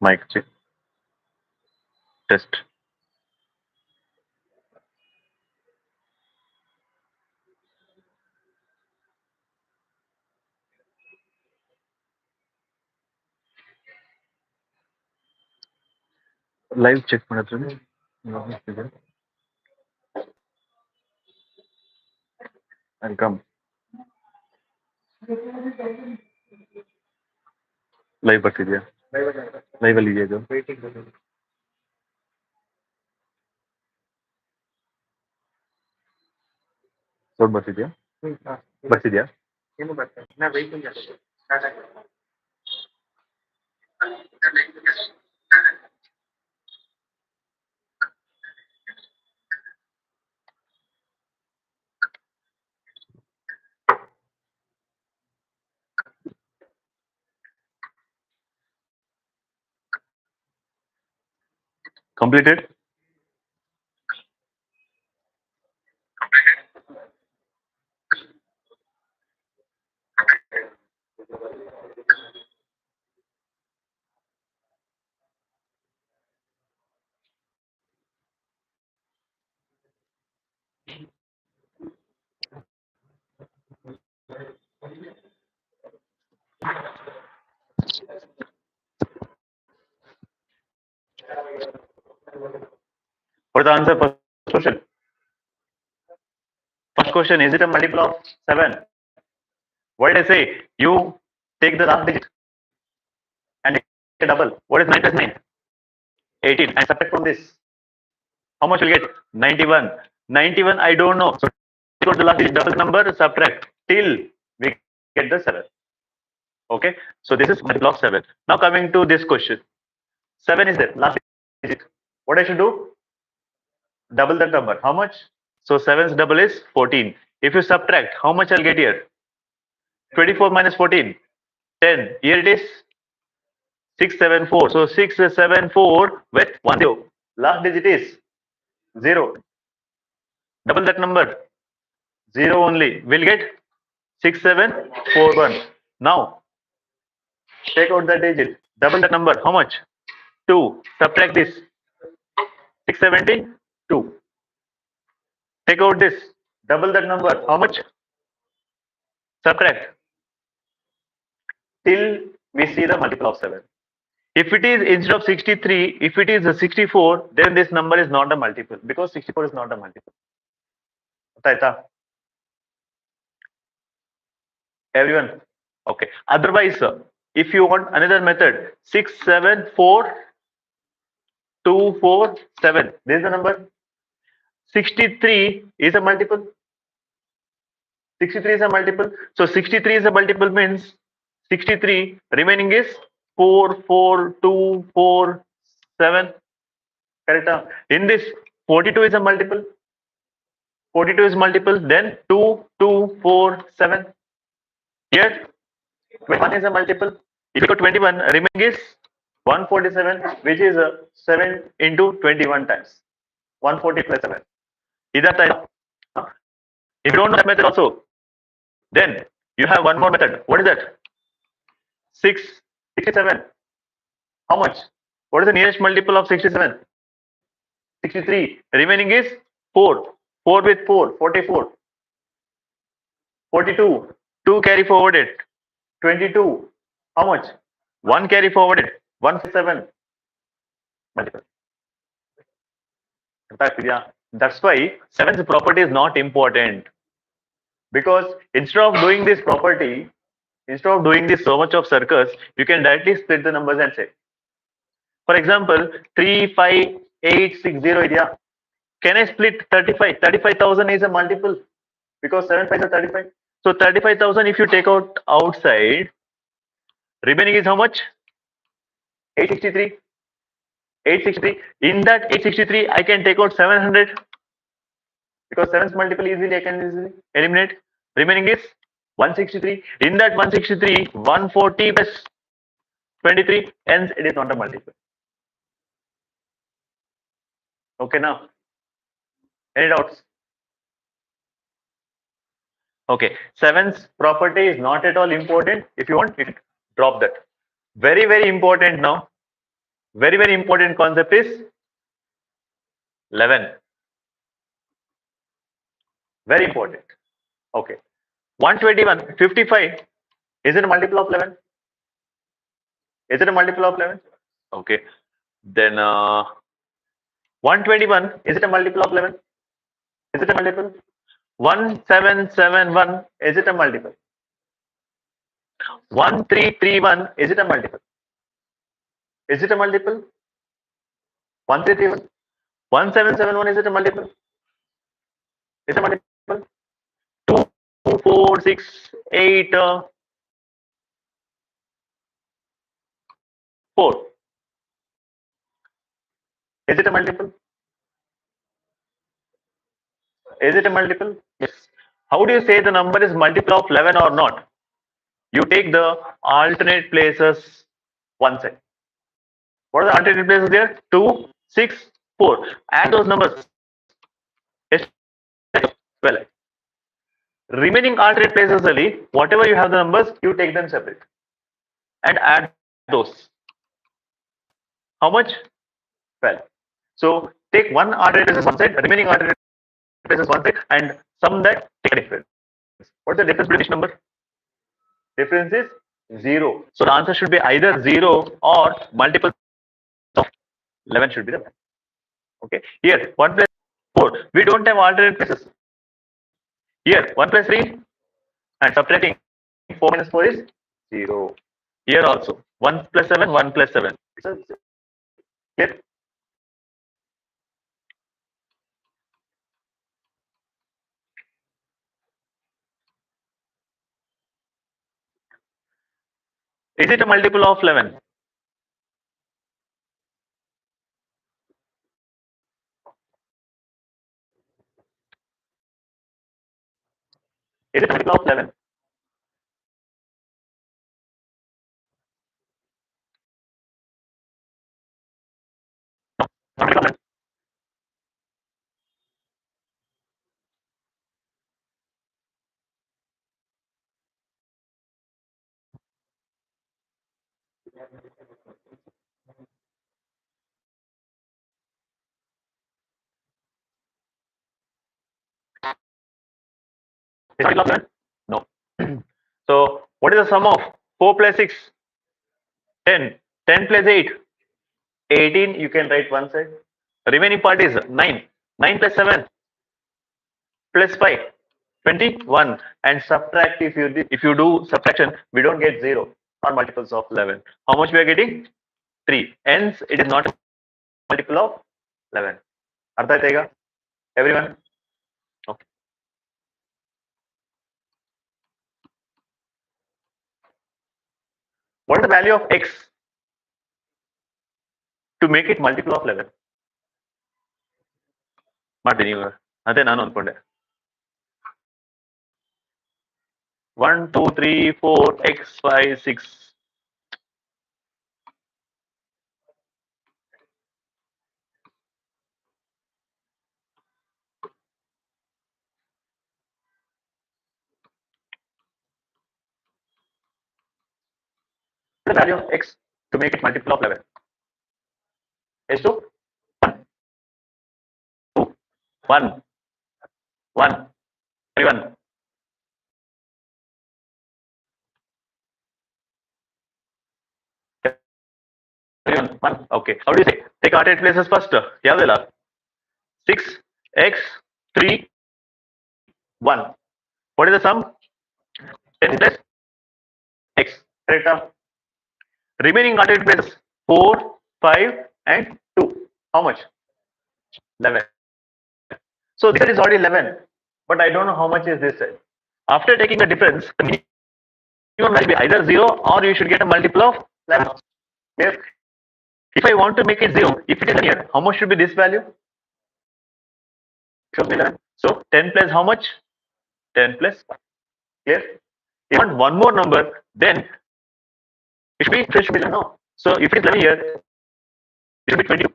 Mic check. Test. Live check ಮಾಡಿದ್ರೆ I'll come. Live ಬರ್ತಿದ್ಯಾ? Live ಅಲ್ಲಿ ಇದೆಯಾ ಇದು? Sound ಬರ್ತಿದ್ಯಾ? ಬರ್ತಿದ್ಯಾ? Completed? What is the answer? First question. First question, is it a multiple of 7? What did I say? You take the last digit and make a double. What is 9 plus 9? 18. And subtract from this. How much will you get? 91. 91, I don't know. So take out the last digit, double number, subtract till we get the 7. Okay. So this is multiple of 7. Now coming to this question. 7 is there. Last digit. What I should do? Double that number. How much? So 7's double is 14. If you subtract, how much I'll get here? 24 minus 14. 10. Here it is 674. So 674 with 1 0. Last digit is 0. Double that number. 0 only. We'll get 6741. Now take out that digit. Double that number. How much? 2. Subtract this. 672. Take out this. Double that number. How much? Subtract. Till we see the multiple of 7. If it is instead of 63, if it is a 64, then this number is not a multiple because 64 is not a multiple. Everyone? Okay. Otherwise, if you want another method, 6, 7, 4, 2, 4, 7. This is the number. 63 is a multiple. 63 is a multiple. So 63 is a multiple means 63 remaining is 4, 4, 2, 4, 7. Correct. In this 42 is a multiple. 42 is multiple. Then 2, 2, 4, 7. Here 21 is a multiple. If you go 21, remaining is 147, which is 7 into 21 times. 140 plus 7. Either time. If you don't know that method also, then you have one more method. What is that? 67. How much? What is the nearest multiple of 67? 63. Remaining is 4. 4 with 4, 44. 42. 2 carry forwarded. 22. How much? 1 carry forwarded. 147. Multiple. That's why 7's property is not important. Because instead of doing this property, instead of doing this so much of circus, you can directly split the numbers and say. For example, 35860 idea. Can I split 35? 35,000 is a multiple because 7 5 are 35. So 35,000 if you take out outside, remaining is how much? 863. 863. In that 863, I can take out 700 because 7's multiple easily I can easily eliminate. Remaining is 163. In that 163, 140 plus 23, hence it is not a multiple. Okay, now any doubts? Okay, 7's property is not at all important. If you want, you can drop that. Very, very important now. Very, very important concept is 11. Very important. Okay. 121, 55. Is it a multiple of 11? Is it a multiple of 11? Okay. Then 121, is it a multiple of 11? Is it a multiple? 1771, is it a multiple? 1331, is it a multiple? Is it a multiple? 1331. 1771, is it a multiple? Is it a multiple? 2, 4, 6, 8, 4. Is it a multiple? Is it a multiple? Yes. How do you say the number is multiple of 11 or not? You take the alternate places one side. What are the alternate places there? 2, 6, 4. Add those numbers. Yes. Well, remaining alternate places only, whatever you have the numbers, you take them separate and add those. How much? 12. So take one alternate places one side, remaining alternate places one side, and sum that, take a difference. What's the difference between each number? Difference is 0. So the answer should be either 0 or multiple of 11 should be the value. Okay. Here 1 plus 4. We don't have alternate places. Here 1 plus 3 and subtracting 4 minus 4 is 0. Here also 1 plus 7, 1 plus 7. Clear? Is it a multiple of 11? Is it a multiple of 11? No. Multiple of 11. Is it a multiple of 11? No. So what is the sum of 4 plus 6? 10. 10 plus 8? 18. You can write one side. Remaining part is 9. 9 plus 7 plus 5. 21. And subtract, if you do subtraction, we don't get 0 or multiples of 11. How much we are getting? 3. Hence it is not a multiple of 11. Artha aayega? Everyone? Okay. What is the value of x to make it multiple of 11? ಮಾಡ್ತೀನಿ ನೀವು ಅದೇ ನಾನು ಅನ್ಕೊಂಡೆ 1 2 3 4 x 5 6 the value of x to make it multiple of 11 is to 2 1 1 everyone. Everyone 1. Okay, how do you say? Take alternate places first. Yavadella 6 x 3 1. What is the sum? 10 plus x. Correct? Remaining alternate places 4 5 and 2. How much? 11. So this is already 11, but I don't know how much is this side. After taking the difference, the minimum will be either 0 or you should get a multiple of 11. Yes. If I want to make it 0, if it is linear, how much should be this value? Should be 11. So 10 plus how much? 10 plus 1. Clear? If you want one more number, then it should be 11. No. So if it is 11 here, it should be 22.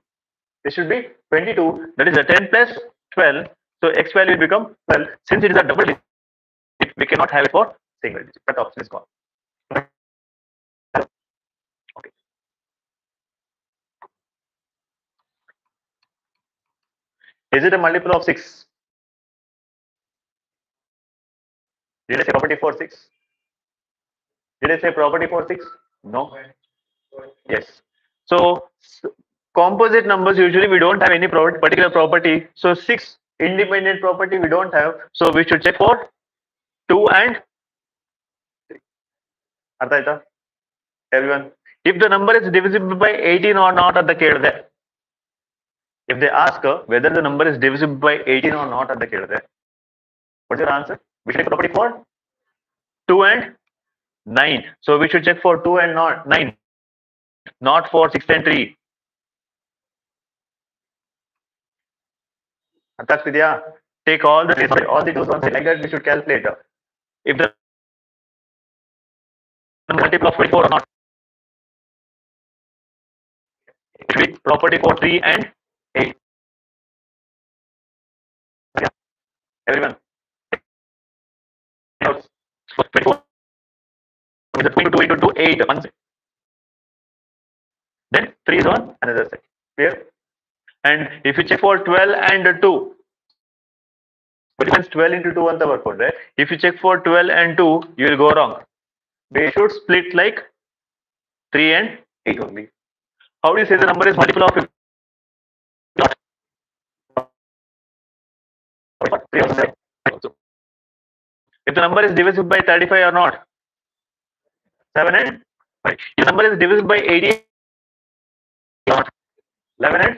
This should be 22. That is a 10 plus 12. So x value will become 12. Since it is a double digit, we cannot have it for single digit. That option is gone. Okay. Is it a multiple of 6? Did I say property for 6? Did I say property for 6? No. Yes. So composite numbers usually we don't have any particular property. So 6 independent property we don't have. So we should check for 2 and ಅರ್ಥ ಆಯ್ತಾ everyone? If the number is divisible by 18 or not ಅಂತ ಕೇಳಿದೆ, if they ask whether the number is divisible by 18 or not ಅಂತ ಕೇಳಿದೆ, what's your answer? We should check property for 2 and 9. So we should check for 2 and not 9, not for 6 and 3. ಅರ್ಥ ಆಗ್ತಿದ್ಯಾ? Take all the twos ones like that we should calculate. If the multiple of 24 or not, it should be property for 3 and 8. Yeah. Everyone. Notes. 24 is a 2 into 2 8 one side. Then 3 is on another side. Clear? And if you check for 12 and 2, what difference 12 into 2 on the work code, right? If you check for 12 and 2, you will go wrong. They should split like 3 and 8 only. How do you say the number is multiple of 50? If the number is divisible by 35 or not? 7 and 5. If the number is divisible by 88 or not? 11 and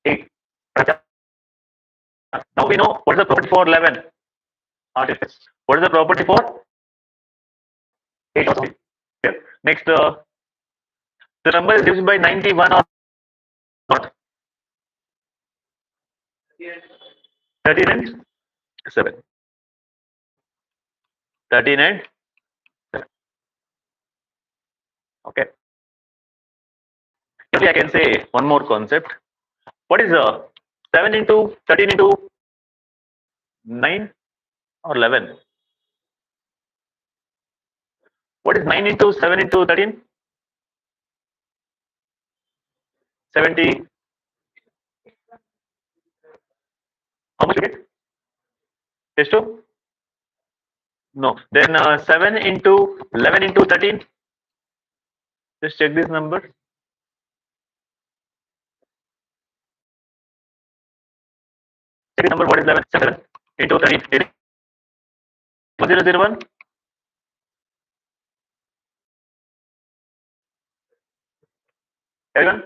8. Now we know what is the property for 11. What is the property for 8 also? Okay. Next, the number is divisible by 91 or not? 13 and 7. 13 and 7. Okay. Maybe I can say one more concept. What is 7 into 13 into 9 or 11? What is 9 into 7 into 13? 70. How much you get? Yes, two? No. Then 7 into 11 into 13. Just check this number. Check the number. What is 11? 7 into 13. 1001. Everyone?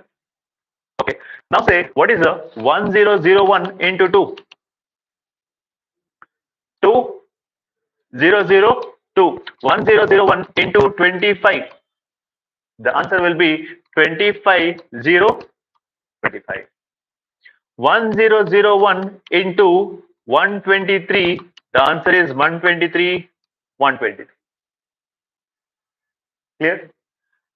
Okay. Now say what is 1001 into 2? 2002. 1001 into 25. The answer will be 25,025. 1001 into 123. The answer is 123, 123. Clear?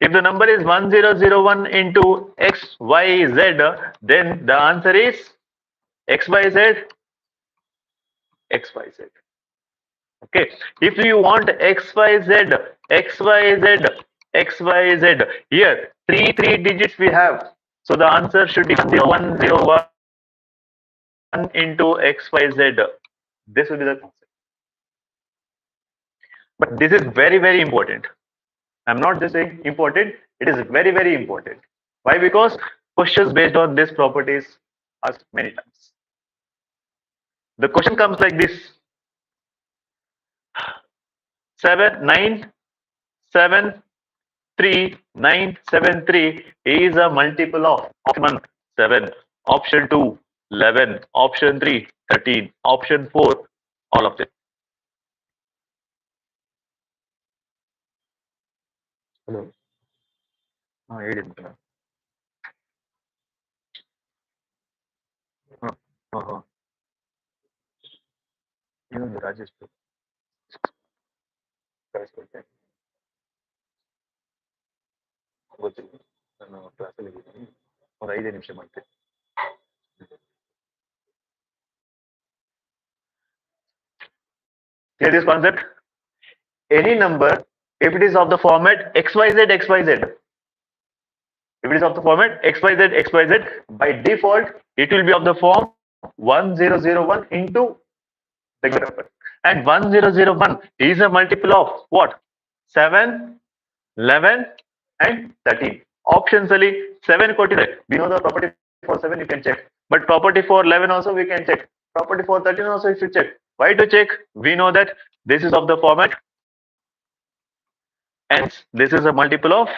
If the number is 1001 into XYZ, then the answer is XYZ, XYZ. Okay. If you want XYZ, XYZ, XYZ, here three digits we have. So the answer should be 101 into XYZ. This will be the concept. But this is very, very important. I'm not just saying important, it is very, very important. Why? Because questions based on these properties asked many times. The question comes like this: 973 is a multiple of option 1, 7, option 2, 11, option 3, 13, option 4, all of them. Hello. ಹೇಳಿದ್ನಲ್ಲ. ಇನ್ನೊಂದು ರಾಜೇಶ್ ಕಳಿಸ್ಕೊಡ್ತೇನೆ. ಗೊತ್ತಿಲ್ಲ, ನಾನು ಕ್ಲಾಸಲ್ಲಿ ಇದ್ದೀನಿ, ಒಂದು 5 ನಿಮಿಷ ಮಾಡ್ತೇನೆ. Clear this concept? Any number, if it is of the format XYZ, XYZ, If it is of the format XYZ, by default, it will be of the form 1001 into regular number. And 1001 is a multiple of what? 7, 11, and 13. Options ali 7 ಕೊಟ್ಟಿದೆ. We know the property for 7 you can check. But property for 11 also we can check. Property for 13 also you should check. Why to check? We know that this is of the format. Hence, this is a multiple of.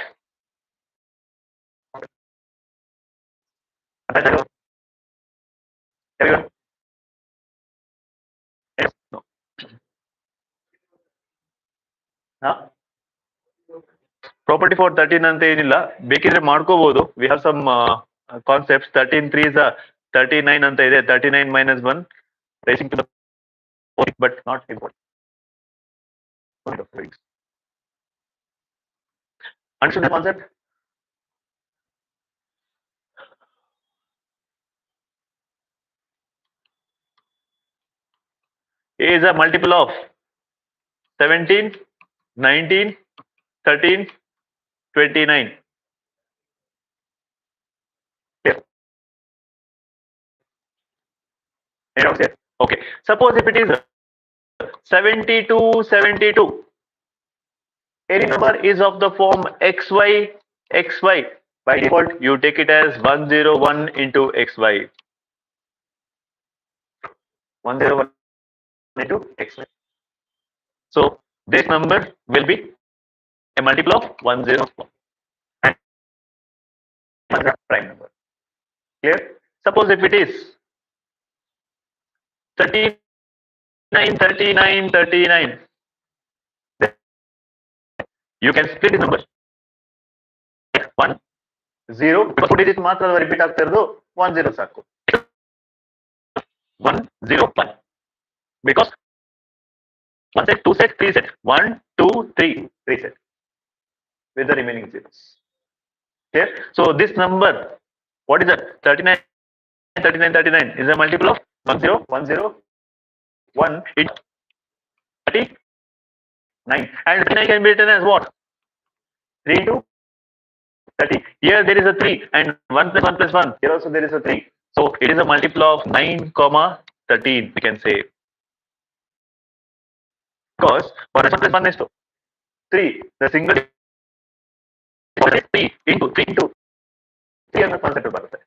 Everyone? Yes. No. Huh? Property for 13 ಅಂತ ಏನಿಲ್ಲ ಬೇಕಿದ್ರೆ ಮಾಡ್ಕೋಬಹುದು we have some concepts 13 3 is 39 ಅಂತ ಇದೆ 39 minus 1 raising to the 4 but not important. Understood the concept? A is a multiple of 17, 19, 13, 29. Here. Here. Okay. Suppose if it is 72, 72. Any number is of the form xy, xy. By default, you take it as 101 into xy. 101 into xy. So this number will be a multiple of 101 and prime number. Clear? Suppose if it is 39, 39, 39. You can split the numbers. 1, 0. Because 2 digits ಮಾತ್ರ repeat ಆಗ್ತಾ ಇರೋದು 1 0 ಸಾಕು. 1 0 1. Because 1 set, 2 set, 3 set. 1, 2, 3. 3 set. With the remaining zeros. Okay. So this number, what is that? 39, 39, 39 is a multiple of 1 0, 1 0, 1 into 39. And 39 can be written as what? 3 into 30. Here there is a 3 and 1 plus 1 plus 1. Here also there is a 3. So it is a multiple of 9, 13 we can say. Because 1 plus 1 is 2. 3. The single 3 into 3 into 3 ಅನ್ನೋ concept ಬರುತ್ತೆ.